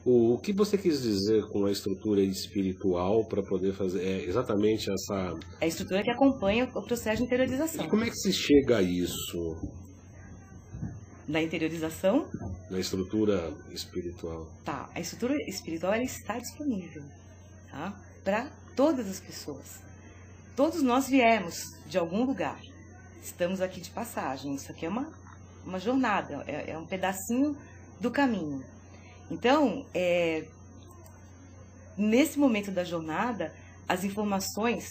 O que você quis dizer com a estrutura espiritual para poder fazer exatamente essa... É a estrutura que acompanha o processo de E interiorização. como é que se chega a isso Na interiorização, na estrutura espiritual? tá, a estrutura espiritual ela está disponível, tá? Para todas as pessoas. Todos nós viemos de algum lugar. Estamos aqui de passagem. Isso aqui é uma jornada, é um pedacinho do caminho. Então, nesse momento da jornada, as informações,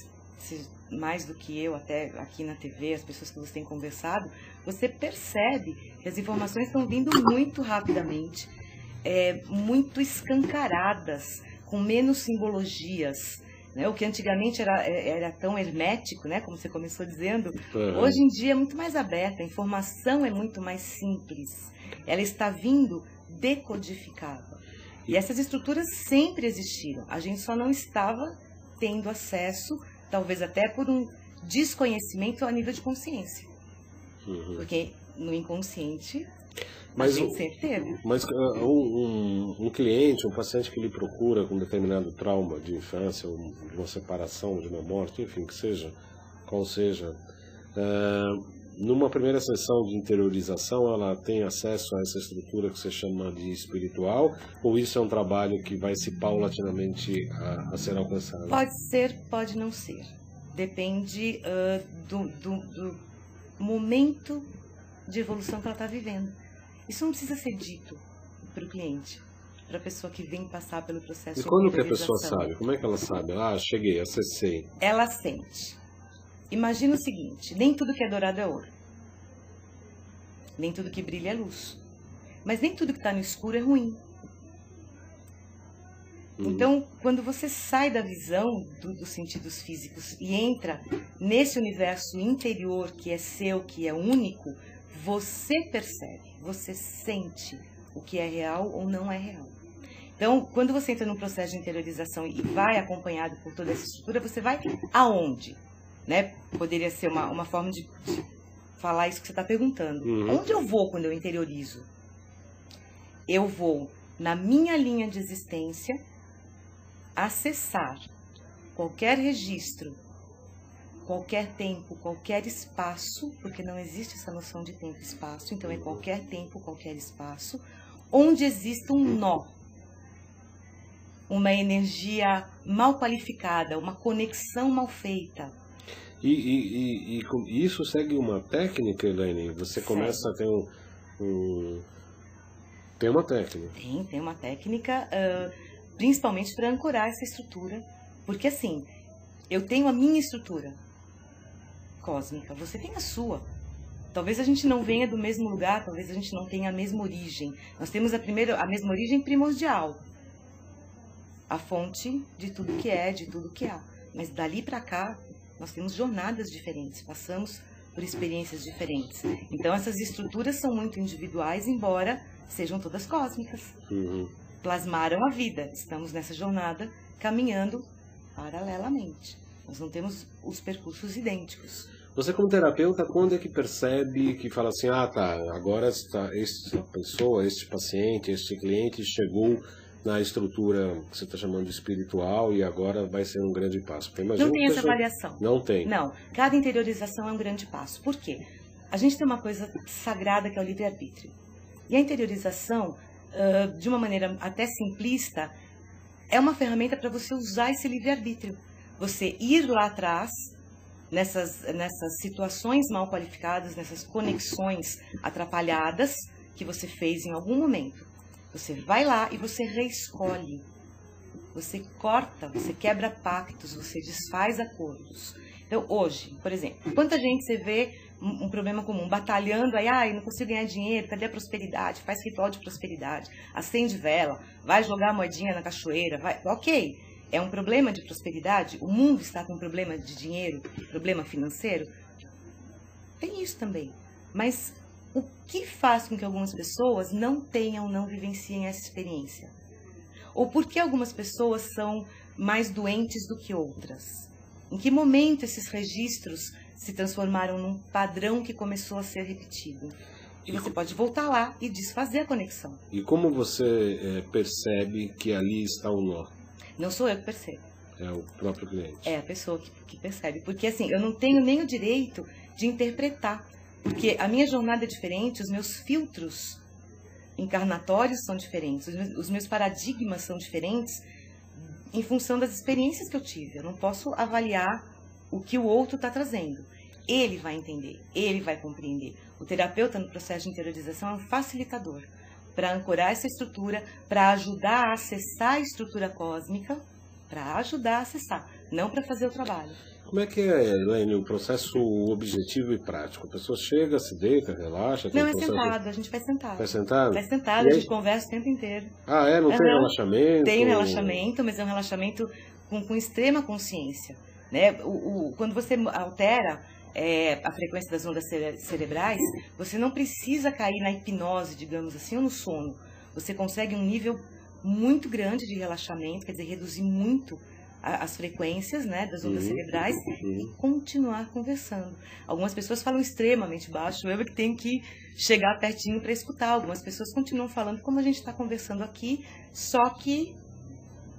mais do que eu, até aqui na TV, as pessoas que você tem conversado, você percebe que as informações estão vindo muito rapidamente, muito escancaradas, com menos simbologias, né? O que antigamente era tão hermético, né? Como você começou dizendo, hoje em dia é muito mais aberta, a informação é muito mais simples, ela está vindo decodificada. E essas estruturas sempre existiram, a gente só não estava tendo acesso, talvez até por um desconhecimento a nível de consciência. Porque no inconsciente a gente sempre teve. Mas um cliente, um paciente que lhe procura com determinado trauma de infância, ou de uma separação, de uma morte, enfim, que seja, qual seja, numa primeira sessão de interiorização, ela tem acesso a essa estrutura que você chama de espiritual, ou isso é um trabalho que vai se paulatinamente a ser alcançado? Pode ser, pode não ser. Depende do momento de evolução que ela está vivendo. Isso não precisa ser dito para o cliente, para a pessoa que vem passar pelo processo de interiorização. E quando que a pessoa sabe? Como é que ela sabe? Cheguei, acessei. Ela sente. Imagina o seguinte, nem tudo que é dourado é ouro. Nem tudo que brilha é luz. Mas nem tudo que está no escuro é ruim. Então, quando você sai da visão dos sentidos físicos e entra nesse universo interior que é seu, que é único, você percebe, você sente o que é real ou não é real. Então, quando você entra num processo de interiorização e vai acompanhado por toda essa estrutura, você vai aonde? Né? Poderia ser uma forma de falar isso que você está perguntando. Onde eu vou quando eu interiorizo? Eu vou na minha linha de existência acessar qualquer registro, qualquer tempo, qualquer espaço, porque não existe essa noção de tempo e espaço, então é qualquer tempo, qualquer espaço, onde existe um nó, uma energia mal qualificada, uma conexão mal feita. E isso segue uma técnica, Elaine? Você começa a ter tem uma técnica? Tem uma técnica, principalmente para ancorar essa estrutura, porque assim, eu tenho a minha estrutura cósmica, você tem a sua. Talvez a gente não venha do mesmo lugar, talvez a gente não tenha a mesma origem. Nós temos a mesma origem primordial, a fonte de tudo que é, de tudo que há. Mas dali para cá, nós temos jornadas diferentes, passamos por experiências diferentes. Então essas estruturas são muito individuais, embora sejam todas cósmicas. Plasmaram a vida. Estamos nessa jornada caminhando paralelamente. Nós não temos os percursos idênticos. Você como terapeuta, quando é que percebe, que fala assim, agora esta pessoa, este paciente, este cliente chegou na estrutura que você está chamando de espiritual e agora vai ser um grande passo? Não tem essa avaliação. Não tem? Não. Cada interiorização é um grande passo. Por quê? A gente tem uma coisa sagrada que é o livre-arbítrio. E a interiorização, de uma maneira até simplista, é uma ferramenta para você usar esse livre-arbítrio. Você ir lá atrás, nessas situações mal qualificadas, nessas conexões atrapalhadas que você fez em algum momento. Você vai lá e você reescolhe. Você corta, você quebra pactos, você desfaz acordos. Então, hoje, por exemplo, quanta gente você vê um problema comum, batalhando, aí, não consigo ganhar dinheiro, cadê a prosperidade? Faz ritual de prosperidade, acende vela, vai jogar a moedinha na cachoeira, vai. Ok, é um problema de prosperidade? O mundo está com um problema de dinheiro, problema financeiro? Tem isso também. Mas o que faz com que algumas pessoas não vivenciem essa experiência? Ou por que algumas pessoas são mais doentes do que outras? Em que momento esses registros se transformaram num padrão que começou a ser repetido? E você pode voltar lá e desfazer a conexão. E como você percebe que ali está o nó? Não sou eu que percebo. É o próprio cliente. É a pessoa que percebe. Porque assim, eu não tenho nem o direito de interpretar. Porque a minha jornada é diferente, os meus filtros encarnatórios são diferentes, os meus paradigmas são diferentes em função das experiências que eu tive. Eu não posso avaliar o que o outro está trazendo. Ele vai entender, ele vai compreender. O terapeuta no processo de interiorização é um facilitador para ancorar essa estrutura, para ajudar a acessar a estrutura cósmica, para ajudar a acessar, não para fazer o trabalho. Como é que é, Elaine, o processo objetivo e prático? A pessoa chega, se deita, relaxa? Não, é sentado, a gente vai sentado. Vai sentado? Vai sentado, a gente conversa o tempo inteiro. Ah, é? Não tem relaxamento? Tem relaxamento, mas é um relaxamento com extrema consciência. Né? Quando você altera a frequência das ondas cerebrais, você não precisa cair na hipnose, digamos assim, ou no sono. Você consegue um nível muito grande de relaxamento, quer dizer, reduzir muito as frequências, né, das ondas cerebrais e continuar conversando. Algumas pessoas falam extremamente baixo, eu que tenho que chegar pertinho para escutar. Algumas pessoas continuam falando como a gente está conversando aqui, só que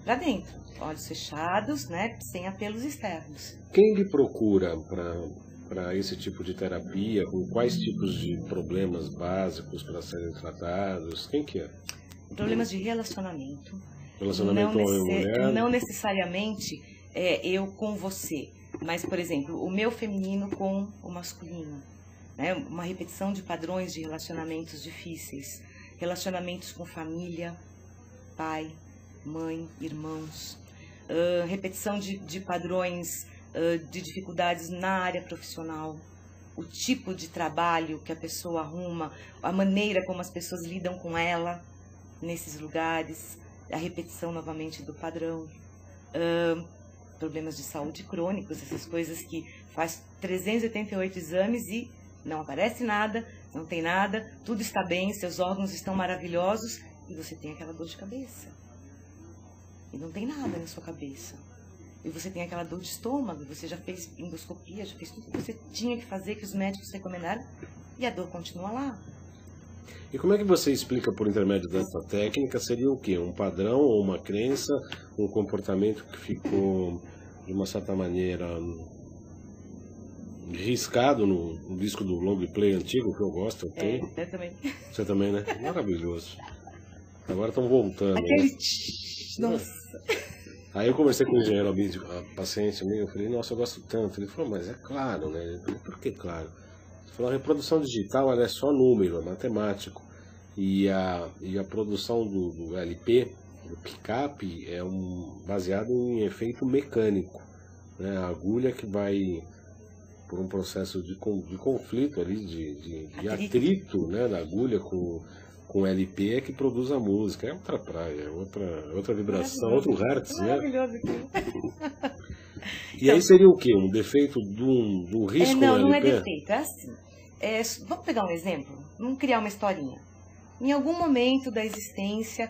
lá dentro, olhos fechados, né, sem apelos externos. Quem lhe procura para esse tipo de terapia? Com quais tipos de problemas básicos para serem tratados? Quem que é? Problemas de relacionamento. Relacionamento homem-mulher? Não necessariamente eu com você, mas, por exemplo, o meu feminino com o masculino. Né? Uma repetição de padrões de relacionamentos difíceis. Relacionamentos com família, pai, mãe, irmãos. Repetição de padrões de dificuldades na área profissional. O tipo de trabalho que a pessoa arruma, a maneira como as pessoas lidam com ela nesses lugares, a repetição novamente do padrão, problemas de saúde crônicos, essas coisas que faz 388 exames e não aparece nada, não tem nada, tudo está bem, seus órgãos estão maravilhosos e você tem aquela dor de cabeça. E não tem nada na sua cabeça. E você tem aquela dor de estômago, você já fez endoscopia, já fez tudo que você tinha que fazer, que os médicos recomendaram, e a dor continua lá. E como é que você explica por intermédio dessa técnica? Seria o quê? Um padrão ou uma crença? Um comportamento que ficou, de uma certa maneira, riscado no disco do long play antigo, que eu gosto, eu tenho. Eu também. Você também, né? Maravilhoso. Agora estão voltando. Aquele... Né? Nossa. Aí eu conversei com o engenheiro, a paciente minha, eu falei, nossa, eu gosto tanto. Ele falou, mas é claro, né? Eu falei, por que claro? Ele falou, a reprodução digital ela é só número, é matemático. E a produção do LP, do pick-up, é baseado em efeito mecânico. Né? A agulha que vai, por um processo de conflito ali, de atrito, né, da agulha com o LP é que produz a música. É outra praia, é outra vibração, outro hertz, né? Maravilhoso aquilo. E então, aí seria o quê? Um defeito do risco no LP? Não é defeito, é assim. Vamos pegar um exemplo? Vamos criar uma historinha. Em algum momento da existência,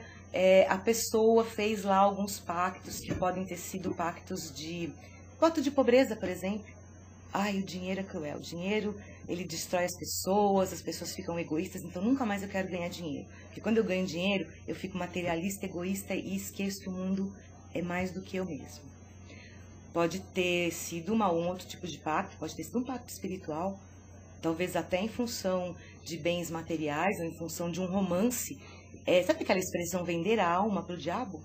a pessoa fez lá alguns pactos que podem ter sido pactos pacto de pobreza, por exemplo. Ai, o dinheiro é cruel. O dinheiro, ele destrói as pessoas ficam egoístas, então nunca mais eu quero ganhar dinheiro. Porque quando eu ganho dinheiro, eu fico materialista, egoísta e esqueço que o mundo é mais do que eu mesmo. Pode ter sido um outro tipo de pacto, pode ter sido um pacto espiritual, talvez até em função de bens materiais, ou em função de um romance. Sabe aquela expressão vender a alma para o diabo?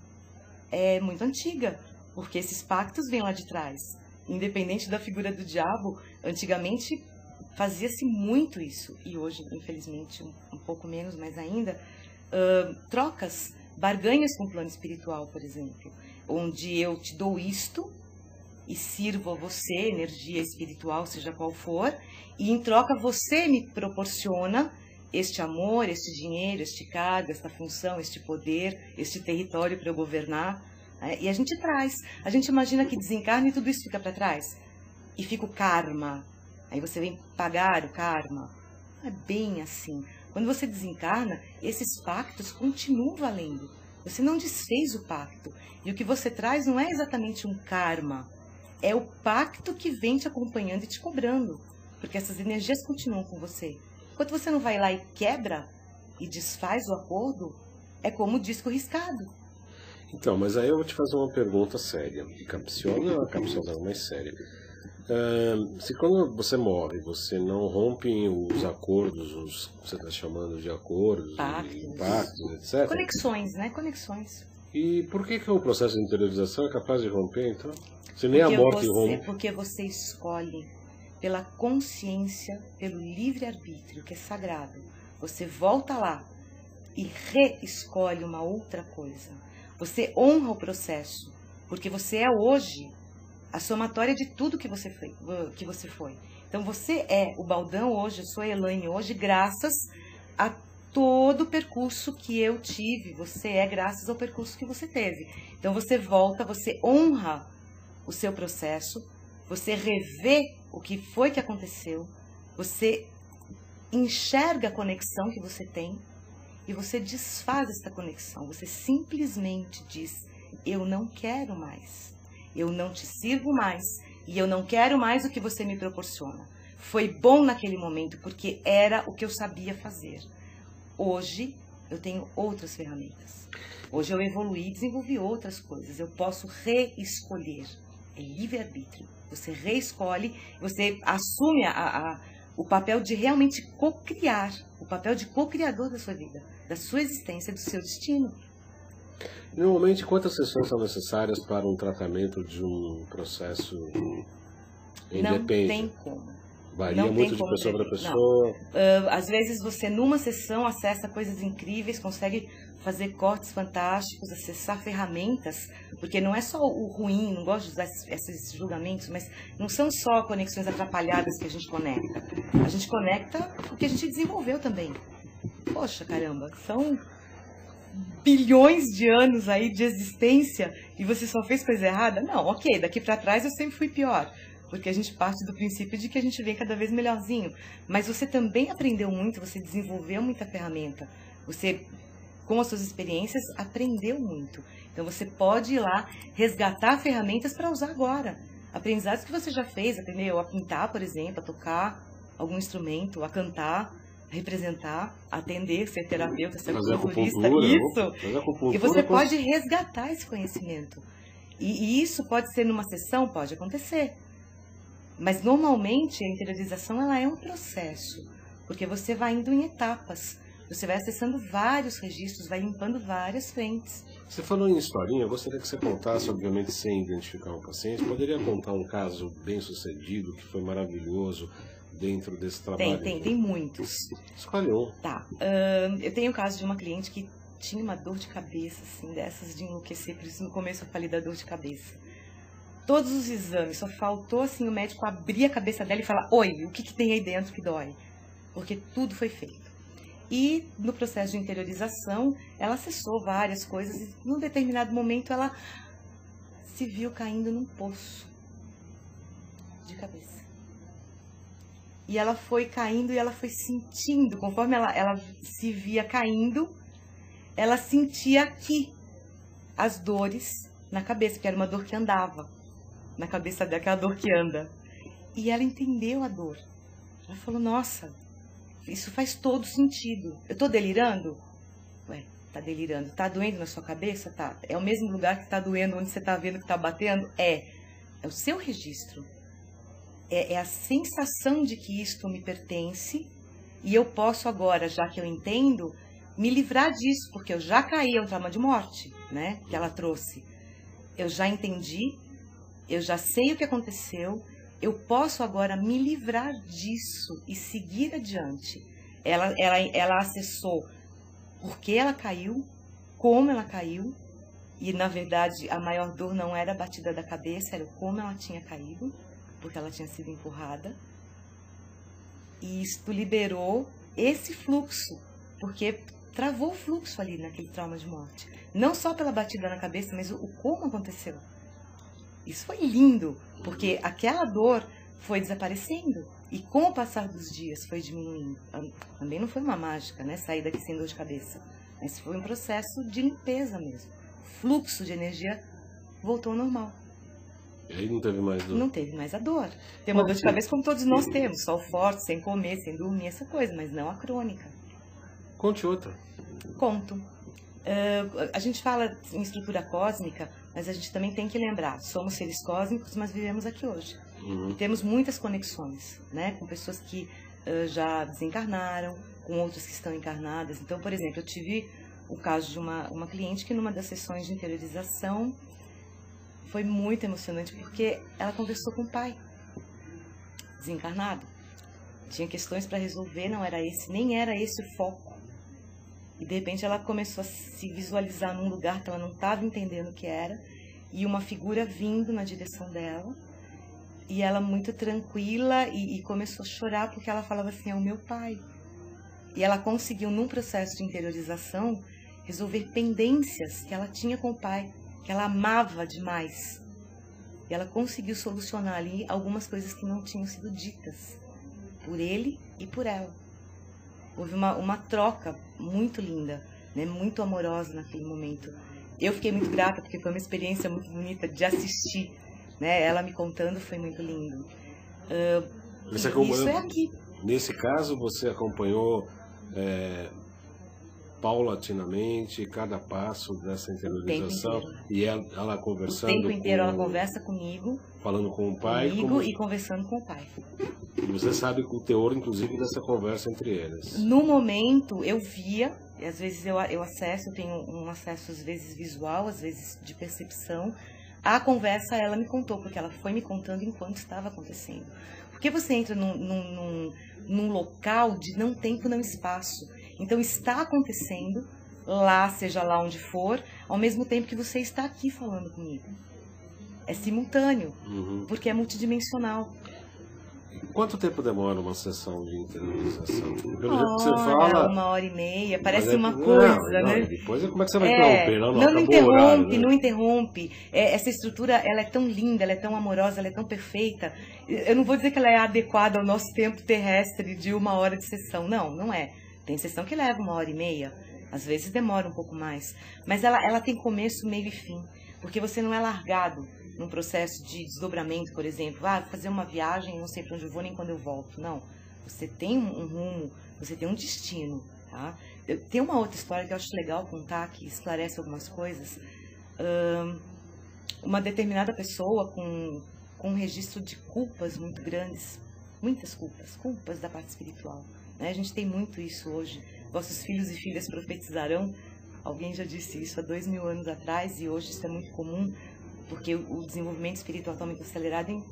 É muito antiga, porque esses pactos vêm lá de trás. Independente da figura do diabo, antigamente fazia-se muito isso. E hoje, infelizmente, um pouco menos, mas ainda, trocas, barganhas com o plano espiritual, por exemplo. Onde eu te dou isto e sirvo a você, energia espiritual, seja qual for, e em troca você me proporciona este amor, este dinheiro, este cargo, esta função, este poder, este território para eu governar. E a gente traz. A gente imagina que desencarna e tudo isso fica para trás. E fica o karma. Aí você vem pagar o karma. Não é bem assim. Quando você desencarna, esses pactos continuam valendo. Você não desfez o pacto. E o que você traz não é exatamente um karma. É o pacto que vem te acompanhando e te cobrando. Porque essas energias continuam com você. Quando você não vai lá e quebra e desfaz o acordo, é como o disco riscado. Então, mas aí eu vou te fazer uma pergunta séria. Capciosa ou capciosa, mais séria. Se quando você morre, você não rompe os acordos, os que você está chamando de acordos, pactos, etc. Conexões, né? Conexões. E por que o processo de interiorização é capaz de romper, então? Se nem a morte rompe. Porque você escolhe pela consciência, pelo livre-arbítrio, que é sagrado. Você volta lá e reescolhe uma outra coisa. Você honra o processo, porque você é hoje a somatória de tudo que você foi. Então você é o Baldão hoje, eu sou a Elaine hoje, graças a todo o percurso que eu tive. Você é graças ao percurso que você teve. Então você volta, você honra o seu processo, você revê o que foi que aconteceu, você enxerga a conexão que você tem e você desfaz essa conexão. Você simplesmente diz: eu não quero mais, eu não te sirvo mais e eu não quero mais o que você me proporciona. Foi bom naquele momento porque era o que eu sabia fazer. Hoje eu tenho outras ferramentas. Hoje eu evoluí e desenvolvi outras coisas. Eu posso reescolher. É livre-arbítrio. Você reescolhe, você assume o papel de realmente co-criar, o papel de co-criador da sua vida, da sua existência, do seu destino. Normalmente, quantas sessões são necessárias para um tratamento de um processo independente? Não tem como. Varia Não muito tem de pessoa para não. pessoa. Às vezes você numa sessão acessa coisas incríveis, consegue fazer cortes fantásticos, acessar ferramentas, porque não é só o ruim, não gosto de usar esses julgamentos, mas não são só conexões atrapalhadas que a gente conecta. A gente conecta o que a gente desenvolveu também. Poxa, caramba, são bilhões de anos aí de existência e você só fez coisa errada? Não, ok, daqui para trás eu sempre fui pior. Porque a gente parte do princípio de que a gente vem cada vez melhorzinho. Mas você também aprendeu muito, você desenvolveu muita ferramenta. Você, com as suas experiências, aprendeu muito. Então você pode ir lá resgatar ferramentas para usar agora. Aprendizados que você já fez, aprendeu a pintar, por exemplo, a tocar algum instrumento, a cantar, a representar, a atender, ser terapeuta, ser acupunturista. Isso! E você pode resgatar esse conhecimento. E isso pode ser numa sessão? Pode acontecer. Mas normalmente a interiorização ela é um processo, porque você vai indo em etapas, você vai acessando vários registros, vai limpando várias frentes. Você falou em historinha, eu gostaria que você contasse, obviamente sem identificar um paciente, poderia contar um caso bem sucedido, que foi maravilhoso dentro desse trabalho? Tem muitos. Escolhe um. Tá, eu tenho o caso de uma cliente que tinha uma dor de cabeça, assim, dessas de enlouquecer, por isso no começo eu falei da dor de cabeça. Todos os exames, só faltou assim o médico abrir a cabeça dela e falar: oi, o que tem aí dentro que dói? Porque tudo foi feito. E no processo de interiorização, ela acessou várias coisas e num determinado momento ela se viu caindo num poço de cabeça. E ela foi caindo e ela foi sentindo, conforme ela se via caindo, ela sentia aqui as dores na cabeça, porque era uma dor que andava. Na cabeça dela, aquela dor que anda. E ela entendeu a dor. Ela falou: nossa, isso faz todo sentido. Eu tô delirando? Ué, tá delirando. Tá doendo na sua cabeça? Tá. É o mesmo lugar que tá doendo, onde você tá vendo que tá batendo? É o seu registro. É a sensação de que isto me pertence e eu posso agora, já que eu entendo, me livrar disso, porque eu já caí, é um trauma de morte, né, que ela trouxe. Eu já entendi, eu já sei o que aconteceu, eu posso agora me livrar disso e seguir adiante. Ela acessou por que ela caiu, como ela caiu, e na verdade a maior dor não era a batida da cabeça, era como ela tinha caído, porque ela tinha sido empurrada. E isto liberou esse fluxo, porque travou o fluxo ali naquele trauma de morte. Não só pela batida na cabeça, mas o como aconteceu. Isso foi lindo, porque aquela dor foi desaparecendo e com o passar dos dias foi diminuindo. Também não foi uma mágica, né, sair daqui sem dor de cabeça, mas foi um processo de limpeza mesmo. O fluxo de energia voltou ao normal. E aí não teve mais dor? Não teve mais a dor. Tem uma dor de cabeça como todos nós temos, só o forte, sem comer, sem dormir, essa coisa, mas não a crônica. Conte outra. Conto. A gente fala em estrutura cósmica, mas a gente também tem que lembrar, somos seres cósmicos, mas vivemos aqui hoje. E temos muitas conexões, né, com pessoas que já desencarnaram, com outras que estão encarnadas. Então, por exemplo, eu tive o caso de uma cliente que numa das sessões de interiorização foi muito emocionante, porque ela conversou com o pai, desencarnado. Tinha questões para resolver, nem era esse o foco. E de repente ela começou a se visualizar num lugar que ela não estava entendendo o que era, e uma figura vindo na direção dela, e ela muito tranquila, e começou a chorar porque ela falava assim, é o meu pai. E ela conseguiu, num processo de interiorização, resolver pendências que ela tinha com o pai, que ela amava demais. E ela conseguiu solucionar ali algumas coisas que não tinham sido ditas por ele e por ela. Houve uma troca muito linda, né, muito amorosa naquele momento. Eu fiquei muito grata, porque foi uma experiência muito bonita de assistir, né? Ela me contando foi muito lindo. Isso é aqui. Nesse caso, você acompanhou paulatinamente cada passo dessa interiorização, e ela conversando. O tempo inteiro ela conversa comigo, falando com o pai, e conversando com o pai. E você sabe o teor, inclusive, dessa conversa entre eles. No momento eu via, e às vezes eu acesso, eu tenho um acesso às vezes visual, às vezes de percepção. A conversa ela me contou, porque ela foi me contando enquanto estava acontecendo. Porque você entra num local de não tempo, não espaço. Então está acontecendo lá, seja lá onde for, ao mesmo tempo que você está aqui falando comigo. É simultâneo, porque é multidimensional. Quanto tempo demora uma sessão de interiorização? Pelo jeito que você fala... 1h30, parece uma coisa, né? Depois como é que você vai interromper? Não interrompe, horário, né? Não interrompe. Essa estrutura, ela é tão linda, ela é tão amorosa, ela é tão perfeita. Eu não vou dizer que ela é adequada ao nosso tempo terrestre de 1 hora de sessão. Não é. Tem sessão que leva 1h30, às vezes demora um pouco mais. Mas ela tem começo, meio e fim. Porque você não é largado num processo de desdobramento, por exemplo. Fazer uma viagem, não sei para onde eu vou nem quando eu volto. Não. Você tem um rumo, você tem um destino. Tá? Tem uma outra história que eu acho legal contar, que esclarece algumas coisas. Uma determinada pessoa com um registro de culpas muito grandes, muitas culpas da parte espiritual. A gente tem muito isso hoje. Vossos filhos e filhas profetizarão. Alguém já disse isso há 2000 anos atrás, e hoje isso é muito comum, porque o desenvolvimento espiritual está muito acelerado em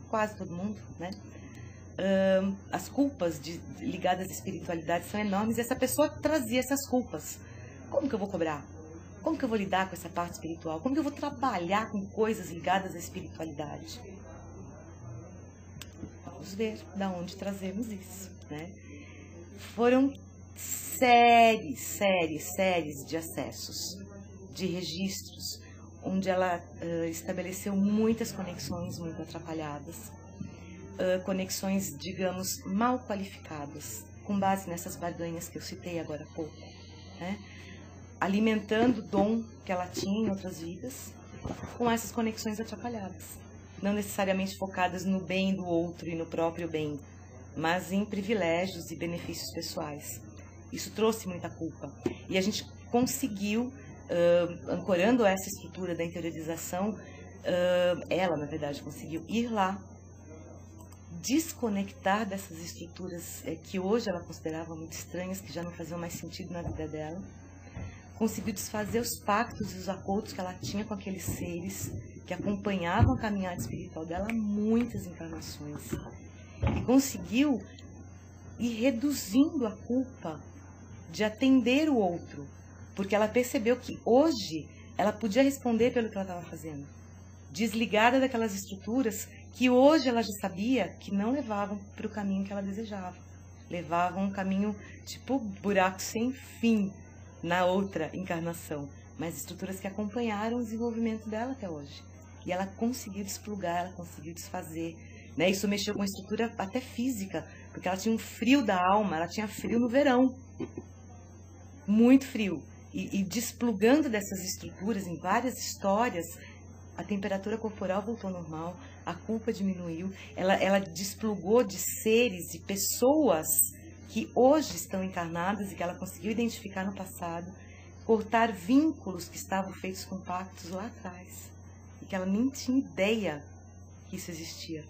quase todo mundo, né? As culpas ligadas à espiritualidade são enormes, e essa pessoa trazia essas culpas. Como que eu vou cobrar? Como que eu vou lidar com essa parte espiritual? Como que eu vou trabalhar com coisas ligadas à espiritualidade? Vamos ver de onde trazemos isso, né? Foram séries de acessos, de registros, onde ela estabeleceu muitas conexões muito atrapalhadas, conexões, digamos, mal qualificadas, com base nessas barganhas que eu citei agora há pouco, né? Alimentando o dom que ela tinha em outras vidas, com essas conexões atrapalhadas, não necessariamente focadas no bem do outro e no próprio bem, mas em privilégios e benefícios pessoais. Isso trouxe muita culpa. E a gente conseguiu, ancorando essa estrutura da interiorização, ela, na verdade, conseguiu ir lá, desconectar dessas estruturas que hoje ela considerava muito estranhas, que já não faziam mais sentido na vida dela. Conseguiu desfazer os pactos e os acordos que ela tinha com aqueles seres que acompanhavam a caminhada espiritual dela há muitas encarnações. E conseguiu ir reduzindo a culpa de atender o outro, porque ela percebeu que hoje ela podia responder pelo que ela estava fazendo, desligada daquelas estruturas que hoje ela já sabia que não levavam para o caminho que ela desejava, levavam um caminho tipo buraco sem fim na outra encarnação, mas estruturas que acompanharam o desenvolvimento dela até hoje. E ela conseguiu desplugar, ela conseguiu desfazer, né? Isso mexeu com a estrutura até física, porque ela tinha um frio da alma, ela tinha frio no verão, muito frio. E desplugando dessas estruturas em várias histórias, a temperatura corporal voltou ao normal, a culpa diminuiu, ela desplugou de seres, de pessoas que hoje estão encarnadas e que ela conseguiu identificar no passado, cortar vínculos que estavam feitos com pactos lá atrás, e que ela nem tinha ideia que isso existia.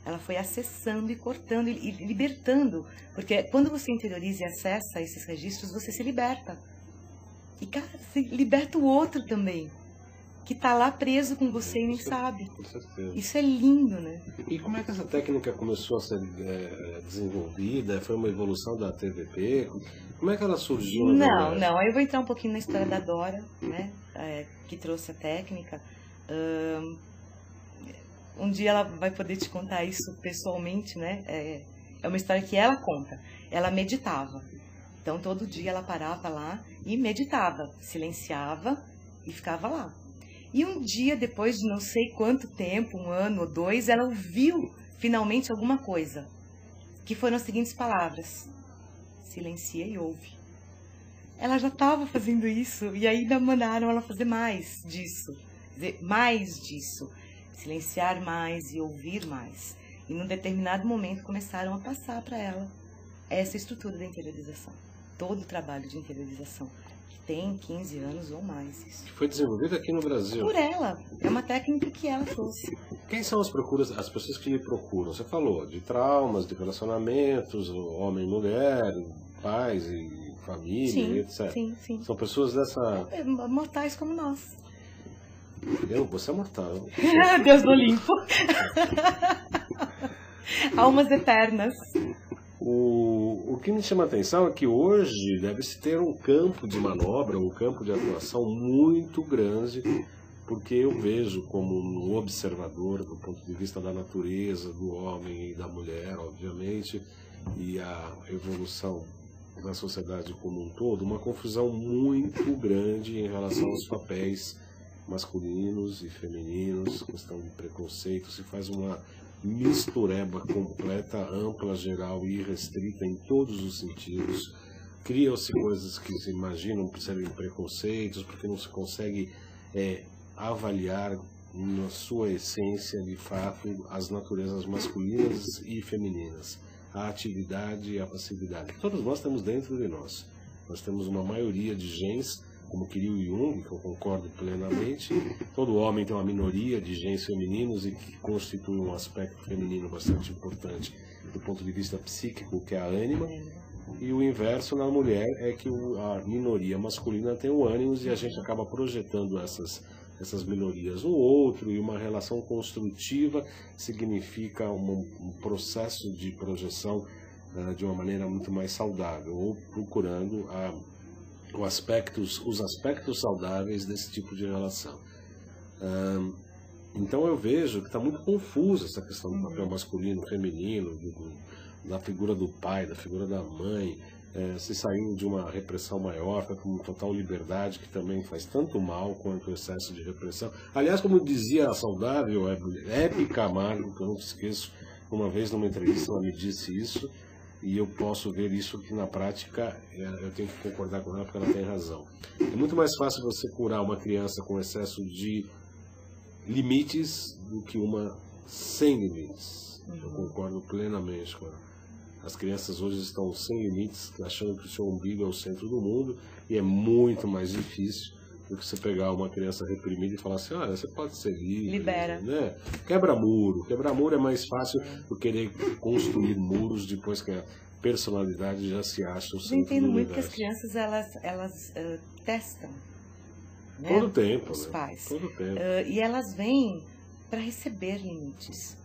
Ela foi acessando e cortando e libertando, porque quando você interioriza e acessa esses registros, você se liberta. E, cara, você liberta o outro também, que está lá preso com você e nem sabe. Com certeza. Isso é lindo, né? E como é que essa técnica começou a ser desenvolvida? Foi uma evolução da TVP? Como é que ela surgiu? Não. Aí eu vou entrar um pouquinho na história da Dora, né? Que trouxe a técnica. Um dia ela vai poder te contar isso pessoalmente, né? É uma história que ela conta. Ela meditava. Então, todo dia ela parava lá e meditava, silenciava e ficava lá. E um dia, depois de não sei quanto tempo, 1 ano ou 2, ela ouviu finalmente alguma coisa, que foram as seguintes palavras: silencia e ouve. Ela já estava fazendo isso e ainda mandaram ela fazer mais disso, silenciar mais e ouvir mais. E num determinado momento começaram a passar para ela essa estrutura da interiorização. Todo o trabalho de interiorização, que tem 15 anos ou mais. Isso. Foi desenvolvido aqui no Brasil. Por ela. É uma técnica que ela trouxe. Quem são as pessoas que lhe procuram? Você falou de traumas, de relacionamentos, homem e mulher, pais e família, sim, etc. Sim. São pessoas dessa... mortais como nós. Você é mortal. Deus do Olimpo. Almas eternas. O que me chama a atenção é que hoje deve-se ter um campo de manobra, um campo de atuação muito grande, porque eu vejo como um observador do ponto de vista da natureza, do homem e da mulher, obviamente, e a evolução da sociedade como um todo, uma confusão muito grande em relação aos papéis masculinos e femininos, questão de preconceito, se faz uma mistureba completa, ampla, geral e irrestrita em todos os sentidos. Criam-se coisas que se imaginam serem preconceitos, porque não se consegue avaliar na sua essência, de fato, as naturezas masculinas e femininas, a atividade e a passividade. Todos nós temos dentro de nós. Nós temos uma maioria de genes, como queria o Jung, que eu concordo plenamente. Todo homem tem uma minoria de genes femininos e que constitui um aspecto feminino bastante importante do ponto de vista psíquico, que é a ânima. E o inverso na mulher é que a minoria masculina tem o ânimos e a gente acaba projetando essas minorias no outro, e uma relação construtiva significa um processo de projeção de uma maneira muito mais saudável, ou procurando os aspectos saudáveis desse tipo de relação. Então eu vejo que está muito confusa essa questão do papel masculino, feminino, da figura do pai, da figura da mãe. Se saiu de uma repressão maior, foi com total liberdade, que também faz tanto mal quanto o excesso de repressão. Aliás, como dizia a saudável Hebe Camargo, que eu não esqueço, uma vez numa entrevista ela me disse isso, e eu posso ver isso que na prática eu tenho que concordar com ela, porque ela tem razão. É muito mais fácil você curar uma criança com excesso de limites do que uma sem limites. Eu concordo plenamente com ela. As crianças hoje estão sem limites, achando que o seu umbigo é o centro do mundo, e é muito mais difícil do que você pegar uma criança reprimida e falar assim: olha, você pode ser livre. Libera. Né? Quebra muro. Quebrar muro é mais fácil do que querer construir muros depois que a personalidade já se acha o centro do universo. Eu entendo muito que as crianças, elas testam. Né? Todo tempo. Os né? pais. Todo tempo. E elas vêm para receber limites.